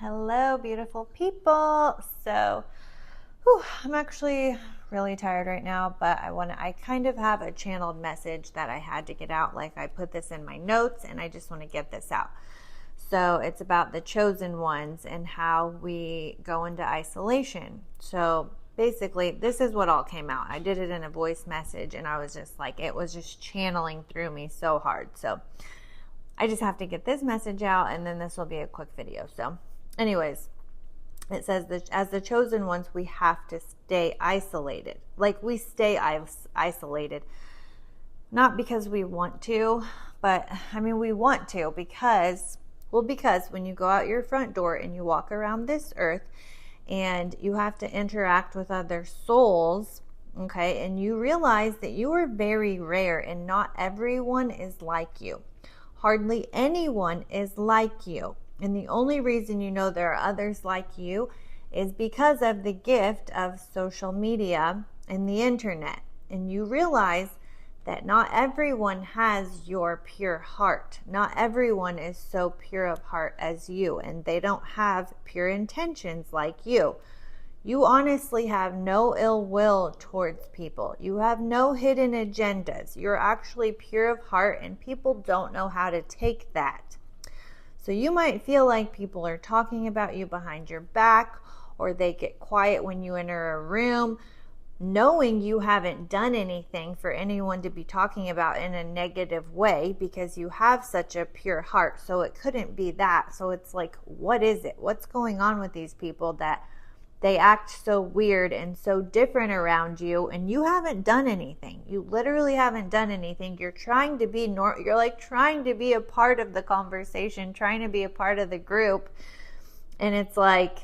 Hello, beautiful people. I'm actually really tired right now, but I kind of have a channeled message that I had to get out. Like, I put this in my notes and I just want to get this out. So it's about the chosen ones and how we go into isolation. So basically, this is what all came out. I did it in a voice message and I was just like, it was just channeling through me so hard. So I just have to get this message out, and then this will be a quick video. So anyways, it says that as the chosen ones, we have to stay isolated. Like, we stay isolated, not because we want to, but we want to because when you go out your front door and you walk around this earth and you have to interact with other souls, okay, and you realize that you are very rare and not everyone is like you. Hardly anyone is like you. And the only reason you know there are others like you is because of the gift of social media and the internet. And you realize that not everyone has your pure heart. Not everyone is so pure of heart as you, and they don't have pure intentions like you. You honestly have no ill will towards people. You have no hidden agendas. You're actually pure of heart, and people don't know how to take that. So you might feel like people are talking about you behind your back, or they get quiet when you enter a room, knowing you haven't done anything for anyone to be talking about in a negative way because you have such a pure heart. So it couldn't be that. So it's like, what is it? What's going on with these people that they act so weird and so different around you, and you haven't done anything. You literally haven't done anything. You're trying to be you're like trying to be a part of the conversation, trying to be a part of the group, and it's like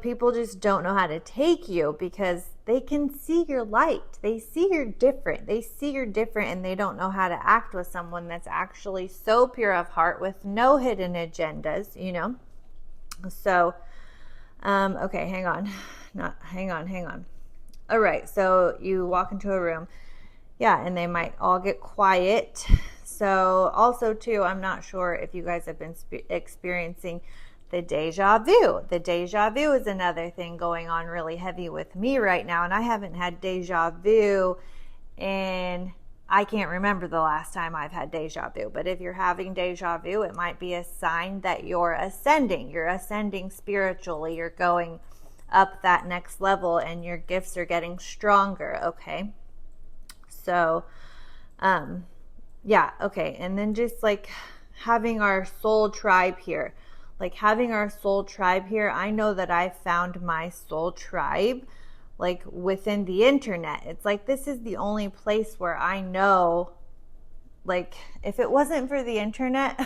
people just don't know how to take you because they can see your light. They see you're different. And they don't know how to act with someone that's actually so pure of heart with no hidden agendas, So okay, hang on. All right, so you walk into a room, and they might all get quiet. So also too, I'm not sure if you guys have been experiencing the deja vu. The deja vu is another thing going on really heavy with me right now, and I haven't had deja vu in I can't remember the last time I've had deja vu, but if you're having deja vu, it might be a sign that you're ascending. You're ascending spiritually. You're going up that next level and your gifts are getting stronger, okay? So, okay. And then just like having our soul tribe here. I know that I've found my soul tribe like within the internet. It's like, this is the only place where I know, like, if it wasn't for the internet,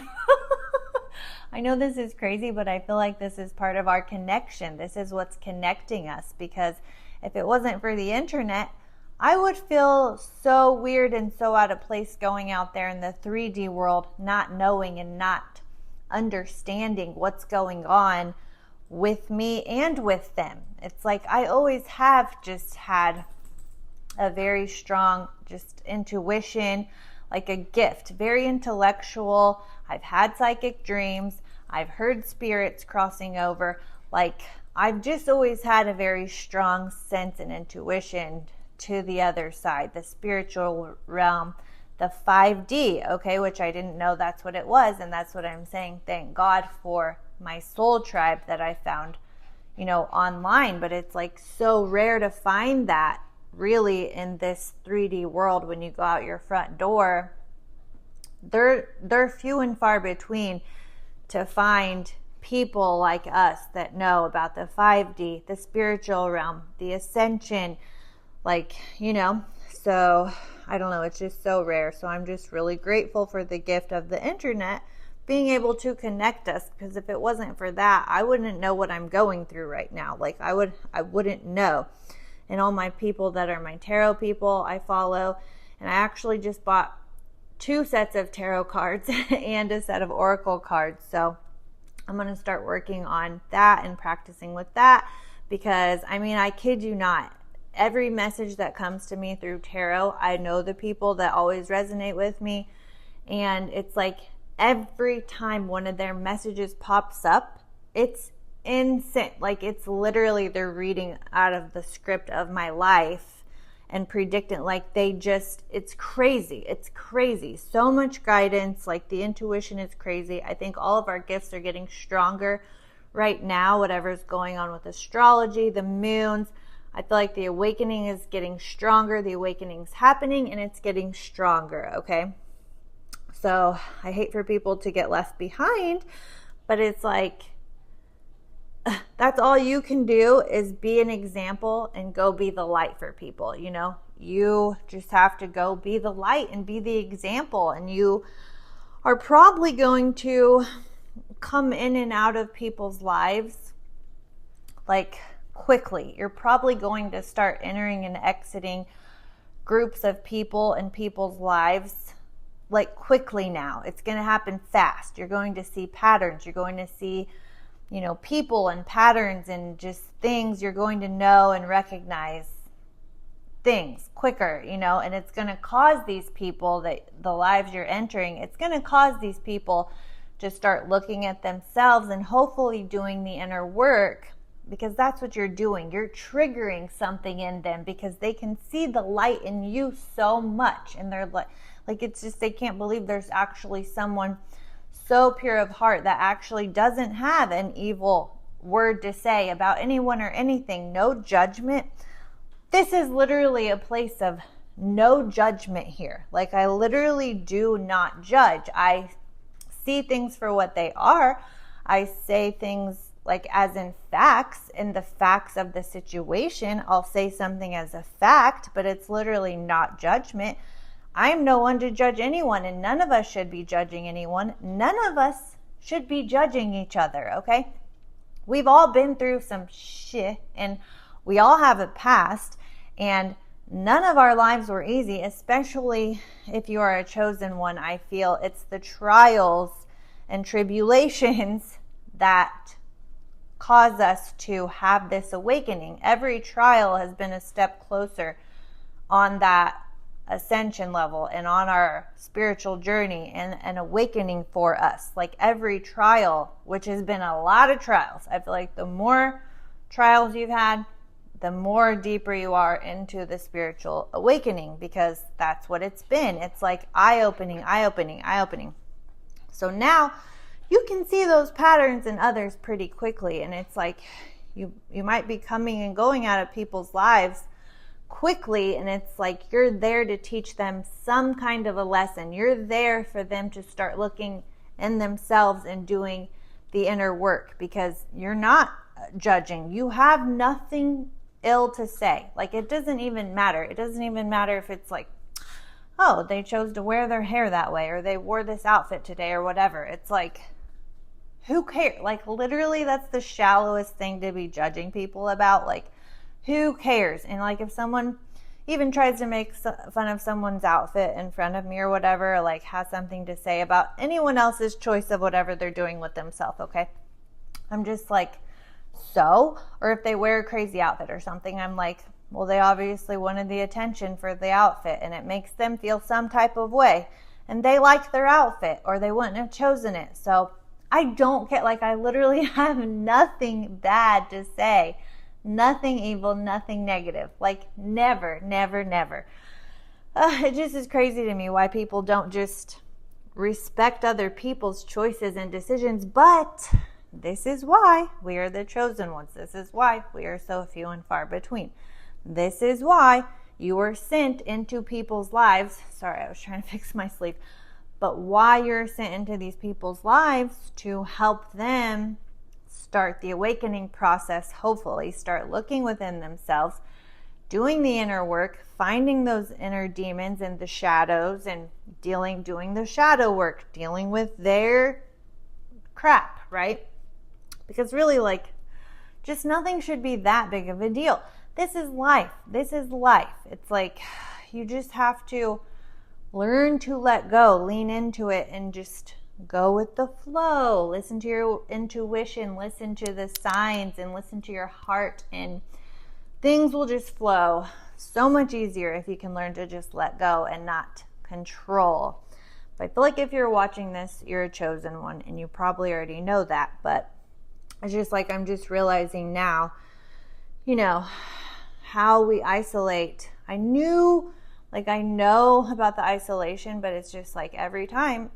I know this is crazy, but I feel like this is part of our connection. This is what's connecting us, because if it wasn't for the internet, I would feel so weird and so out of place going out there in the 3D world, not knowing and not understanding what's going on with me and with them. It's like I always have just had a very strong just intuition, like a gift, very intellectual. I've had psychic dreams. I've heard spirits crossing over. Like, I've just always had a very strong sense and intuition to the other side, the spiritual realm, the 5D, okay, which I didn't know that's what it was. And that's what I'm saying. Thank God for my soul tribe that I found, online. But it's like so rare to find that really in this 3D world. When you go out your front door, they're few and far between to find people like us that know about the 5D, the spiritual realm, the ascension, so I don't know, it's just so rare. So I'm just really grateful for the gift of the internet being able to connect us, because if it wasn't for that, I wouldn't know what I'm going through right now. Like, I wouldn't know. And all my people that are my tarot people I follow, and I actually just bought 2 sets of tarot cards and a set of oracle cards. So I'm going to start working on that and practicing with that, because I kid you not, every message that comes to me through tarot, I know the people that always resonate with me, and it's like every time one of their messages pops up, it's instant. Like, it's literally they're reading out of the script of my life and predicting. Like, it's crazy. It's crazy. So much guidance. Like, the intuition is crazy. I think all of our gifts are getting stronger right now, whatever's going on with astrology, the moons. I feel like the awakening is getting stronger. The awakening's happening and it's getting stronger, okay? So I hate for people to get left behind, but it's like, that's all you can do is be an example and go be the light for people. You know, you just have to go be the light and be the example. And you are probably going to come in and out of people's lives like quickly. You're probably going to start entering and exiting groups of people in people's lives like quickly now. It's going to happen fast. You're going to see patterns. You're going to see, you know, people and patterns and just things. You're going to know and recognize things quicker, you know, and it's going to cause these people, that the lives you're entering, it's going to cause these people to start looking at themselves and hopefully doing the inner work, because that's what you're doing. You're triggering something in them because they can see the light in you so much, and they're like it's just, they can't believe there's actually someone so pure of heart that actually doesn't have an evil word to say about anyone or anything. No judgment. This is literally a place of no judgment here. Like, I literally do not judge. I see things for what they are. I say things like as in facts, in the facts of the situation. I'll say something as a fact, but it's literally not judgment. I'm no one to judge anyone, and none of us should be judging anyone. None of us should be judging each other, okay? We've all been through some shit, and we all have a past, and none of our lives were easy, especially if you are a chosen one. I feel it's the trials and tribulations that cause us to have this awakening. Every trial has been a step closer on that ascension level and on our spiritual journey and an awakening for us. Like, every trial, which has been a lot of trials, I feel like the more trials you've had, the more deeper you are into the spiritual awakening, because that's what it's been. It's like eye-opening, eye-opening, eye-opening. So now you can see those patterns in others pretty quickly, and it's like you might be coming and going out of people's lives quickly, and it's like you're there to teach them some kind of a lesson. You're there for them to start looking in themselves and doing the inner work, because you're not judging. You have nothing ill to say. Like, it doesn't even matter. It doesn't even matter if it's like, oh, they chose to wear their hair that way, or they wore this outfit today, or whatever. It's like, who cares? Like, literally, that's the shallowest thing to be judging people about. Like, who cares? And like, if someone even tries to make fun of someone's outfit in front of me or whatever, or like has something to say about anyone else's choice of whatever they're doing with themselves, okay? I'm just like, so? Or if they wear a crazy outfit or something, I'm like, well, they obviously wanted the attention for the outfit, and it makes them feel some type of way, and they like their outfit, or they wouldn't have chosen it. So I don't care. Like, I literally have nothing bad to say. Nothing evil, nothing negative. Like, never, never, never. It just is crazy to me why people don't just respect other people's choices and decisions. But this is why we are the chosen ones. This is why we are so few and far between. This is why you were sent into people's lives. Sorry, I was trying to fix my sleeve. But why you're sent into these people's lives to help them start the awakening process, hopefully start looking within themselves, doing the inner work, finding those inner demons and the shadows, and doing the shadow work, dealing with their crap, right? Because really, like, just nothing should be that big of a deal. This is life. This is life. It's like, you just have to learn to let go, lean into it, and just go with the flow. Listen to your intuition, listen to the signs, and listen to your heart, and things will just flow so much easier if you can learn to just let go and not control. I feel like if you're watching this, you're a chosen one, and you probably already know that, but it's just like I'm just realizing now, how we isolate. I know about the isolation, but it's just like every time,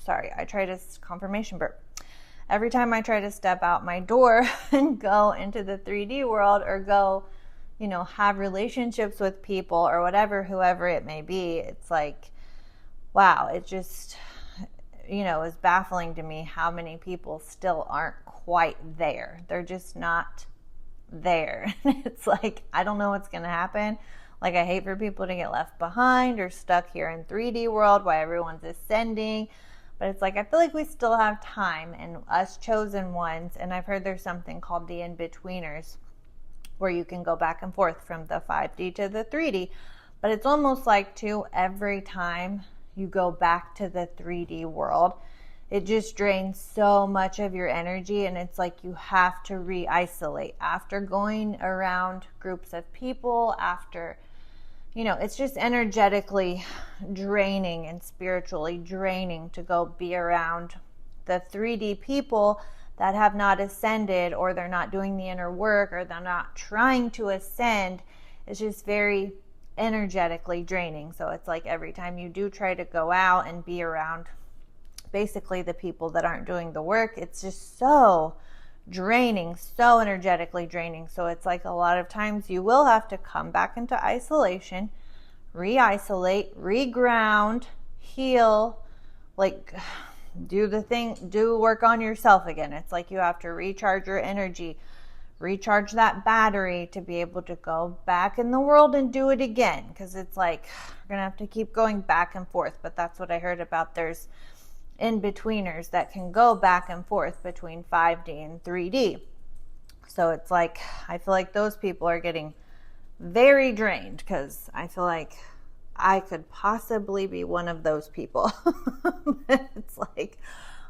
I try to confirmation burp. Every time I try to step out my door and go into the 3D world or go, have relationships with people or whatever, whoever it may be, it's like, wow, it just, is baffling to me how many people still aren't quite there. They're just not there. It's like, I don't know what's going to happen. Like, I hate for people to get left behind or stuck here in 3D world while everyone's ascending. But it's like, I feel like we still have time, and us chosen ones, and I've heard there's something called the in-betweeners where you can go back and forth from the 5D to the 3D. But it's almost like, too, every time you go back to the 3D world, it just drains so much of your energy, and it's like you have to re-isolate after going around groups of people, after, it's just energetically draining and spiritually draining to go be around the 3D people that have not ascended, or they're not doing the inner work, or they're not trying to ascend. It's just very energetically draining. So it's like every time you do try to go out and be around basically the people that aren't doing the work, it's just so draining, so energetically draining. So it's like a lot of times you will have to come back into isolation, re-isolate, re-ground, heal, like do work on yourself again. It's like you have to recharge your energy, recharge that battery to be able to go back in the world and do it again. Because it's like we're gonna have to keep going back and forth. But that's what I heard about. There's in-betweeners that can go back and forth between 5D and 3D. So it's like, I feel like those people are getting very drained, because I feel like I could possibly be one of those people. It's like,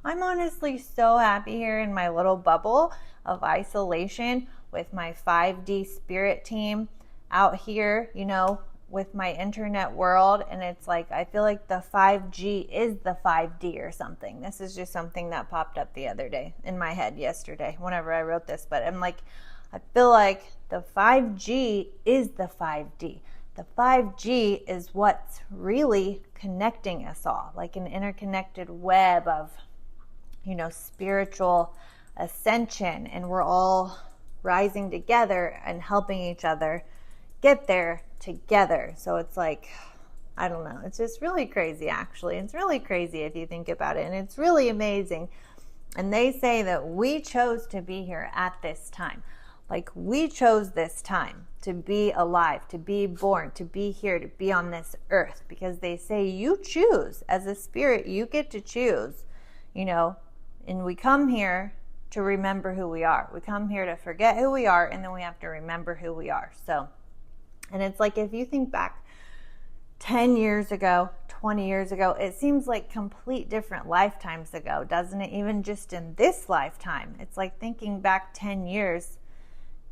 I'm honestly so happy here in my little bubble of isolation with my 5D spirit team out here, with my internet world. And it's like, I feel like the 5G is the 5D or something. This is just something that popped up the other day in my head yesterday whenever I wrote this. But I'm like, I feel like the 5G is the 5D. The 5G is what's really connecting us all, like an interconnected web of, spiritual ascension. And we're all rising together and helping each other get there together. So it's like, I don't know. It's just really crazy, actually. It's really crazy if you think about it. And it's really amazing. And they say that we chose to be here at this time. Like, we chose this time to be alive, to be born, to be here, to be on this earth. Because they say you choose. As a spirit, you get to choose, And we come here to remember who we are. We come here to forget who we are, and then we have to remember who we are. So, and it's like, if you think back 10 years ago, 20 years ago, it seems like complete different lifetimes ago, doesn't it? Even just in this lifetime. It's like thinking back 10 years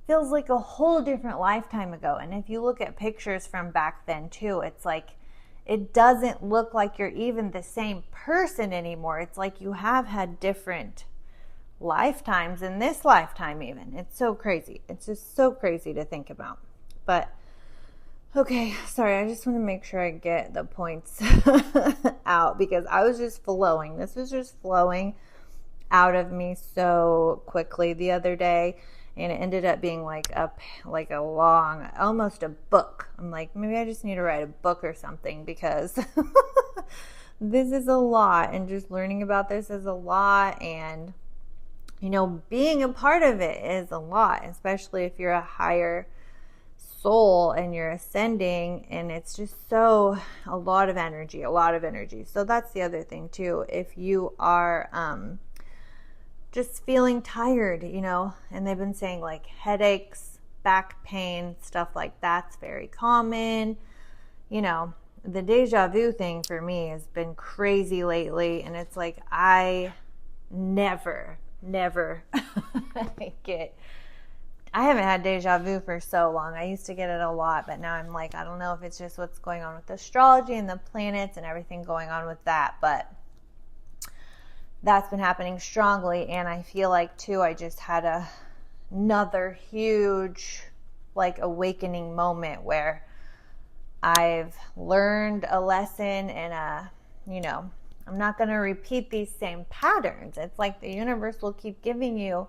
feels like a whole different lifetime ago. And if you look at pictures from back then too, it's like, it doesn't look like you're even the same person anymore. It's like you have had different lifetimes in this lifetime even. It's so crazy. It's just so crazy to think about. But okay, sorry, I just want to make sure I get the points out, because I was just flowing. This was just flowing out of me so quickly the other day, and it ended up being like a long, almost a book. I'm like, maybe I just need to write a book or something, because this is a lot, and just learning about this is a lot, and being a part of it is a lot, especially if you're a higher soul and you're ascending, and it's just a lot of energy. So that's the other thing too. If you are just feeling tired, and they've been saying like headaches, back pain, stuff like that's very common. The deja vu thing for me has been crazy lately, and it's like I never I haven't had deja vu for so long. I used to get it a lot, but now I'm like, I don't know if it's just what's going on with astrology and the planets and everything going on with that, but that's been happening strongly. And I feel like too, I just had another huge like awakening moment where I've learned a lesson, and you know, I'm not going to repeat these same patterns. It's like the universe will keep giving you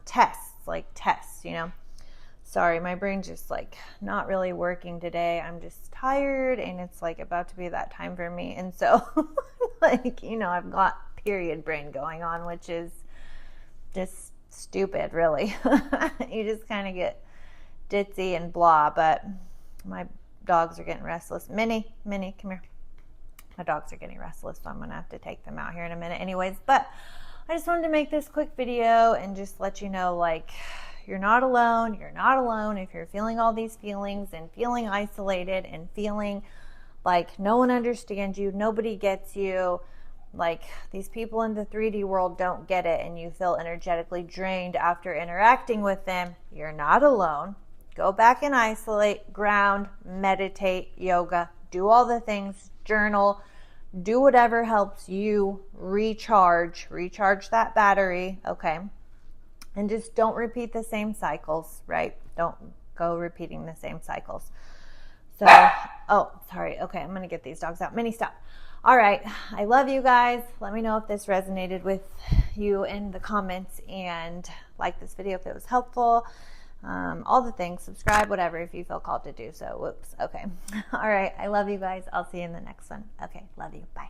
tests, you know. Sorry, my brain's just like not really working today. I'm just tired, and it's like about to be that time for me. And so like, you know, I've got period brain going on, which is just stupid, really. You just kind of get ditzy and blah. But my dogs are getting restless. Minnie, come here. My dogs are getting restless, so I'm gonna have to take them out here in a minute anyways. But I just wanted to make this quick video and just let you know, like, you're not alone. You're not alone if you're feeling all these feelings and feeling isolated and feeling like no one understands you, nobody gets you, like these people in the 3D world don't get it, and you feel energetically drained after interacting with them. You're not alone. Go back and isolate, ground, meditate, yoga, do all the things, journal, do whatever helps you recharge that battery, okay? And just don't repeat the same cycles, right? Don't go repeating the same cycles. So, oh, sorry. Okay, I'm going to get these dogs out. Minnie, stop. All right. I love you guys. Let me know if this resonated with you in the comments, and like this video if it was helpful. All the things, subscribe, whatever, if you feel called to do so. Whoops. Okay. All right. I love you guys. I'll see you in the next one. Okay. Love you. Bye.